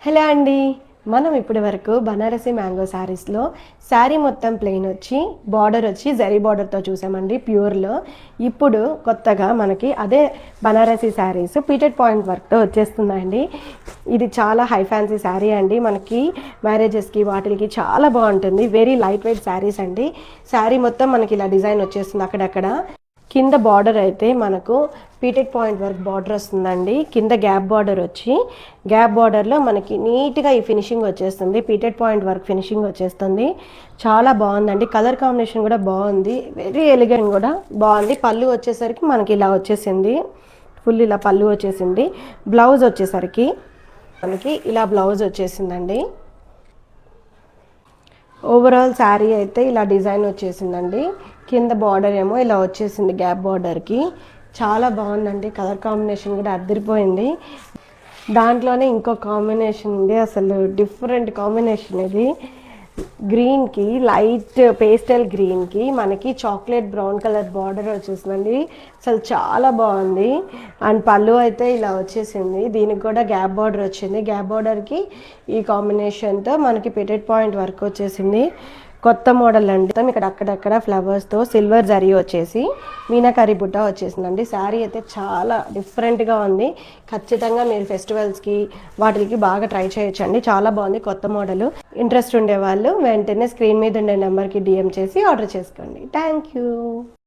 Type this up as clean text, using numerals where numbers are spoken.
Hello అండి. మనం ఇప్పటి వరకు బనారసి మ్యాంగో శారీస్లో శారీ మొత్తం ప్లెయిన్ వచ్చి బార్డర్ వచ్చి జరీ బార్డర్తో చూసామండి ప్యూర్లో. ఇప్పుడు కొత్తగా మనకి అదే బనారసి శారీస్ పీటెడ్ పాయింట్ వర్క్తో వచ్చేస్తున్నాయండి. ఇది చాలా హై ఫ్యాన్సీ శారీ అండి. మనకి మ్యారేజెస్కి వాటికి చాలా బాగుంటుంది. వెరీ లైట్ వెయిట్ శారీస్ అండి. శారీ మొత్తం మనకి ఇలా డిజైన్ వచ్చేస్తుంది. అక్కడక్కడ కింద బార్డర్ అయితే మనకు పీటెడ్ పాయింట్ వర్క్ బార్డర్ వస్తుందండి. కింద గ్యాప్ బార్డర్ వచ్చి గ్యాప్ బార్డర్లో మనకి నీట్గా ఈ ఫినిషింగ్ వచ్చేస్తుంది. పీటెడ్ పాయింట్ వర్క్ ఫినిషింగ్ వచ్చేస్తుంది. చాలా బాగుందండి. కలర్ కాంబినేషన్ కూడా బాగుంది. వెరీ ఎలిగెంట్ కూడా బాగుంది. పళ్ళు వచ్చేసరికి మనకి ఇలా వచ్చేసింది. ఫుల్ ఇలా పళ్ళు వచ్చేసింది. బ్లౌజ్ వచ్చేసరికి మనకి ఇలా బ్లౌజ్ వచ్చేసిందండి. ఓవరాల్ శారీ అయితే ఇలా డిజైన్ వచ్చేసిందండి. కింద బార్డర్ ఏమో ఇలా వచ్చేసింది గ్యాప్ బార్డర్కి. చాలా బాగుందండి. కలర్ కాంబినేషన్ కూడా అదిరిపోయింది. దాంట్లోనే ఇంకో కాంబినేషన్ ఉంది. అసలు డిఫరెంట్ కాంబినేషన్ ఇది. గ్రీన్కి లైట్ పేస్టల్ గ్రీన్కి మనకి చాక్లెట్ బ్రౌన్ కలర్ బార్డర్ వచ్చేసిందండి. అసలు చాలా బాగుంది. అండ్ పళ్ళు అయితే ఇలా వచ్చేసింది. దీనికి కూడా గ్యాప్ బార్డర్ వచ్చింది. గ్యాప్ బార్డర్కి ఈ కాంబినేషన్తో మనకి పీటెడ్ పాయింట్ వర్క్ వచ్చేసింది. కొత్త మోడల్ అండి. ఇక్కడ అక్కడక్కడ ఫ్లవర్స్తో సిల్వర్ జరీ వచ్చేసి మీనాకరీ బుట్ట వచ్చేసిందండి. శారీ అయితే చాలా డిఫరెంట్గా ఉంది. ఖచ్చితంగా మీరు ఫెస్టివల్స్కి వాటికి బాగా ట్రై చేయొచ్చండి. చాలా బాగుంది. కొత్త మోడల్. ఇంట్రెస్ట్ ఉండేవాళ్ళు వెంటనే స్క్రీన్ మీద ఉండే నెంబర్కి DM చేసి ఆర్డర్ చేసుకోండి. Thank you.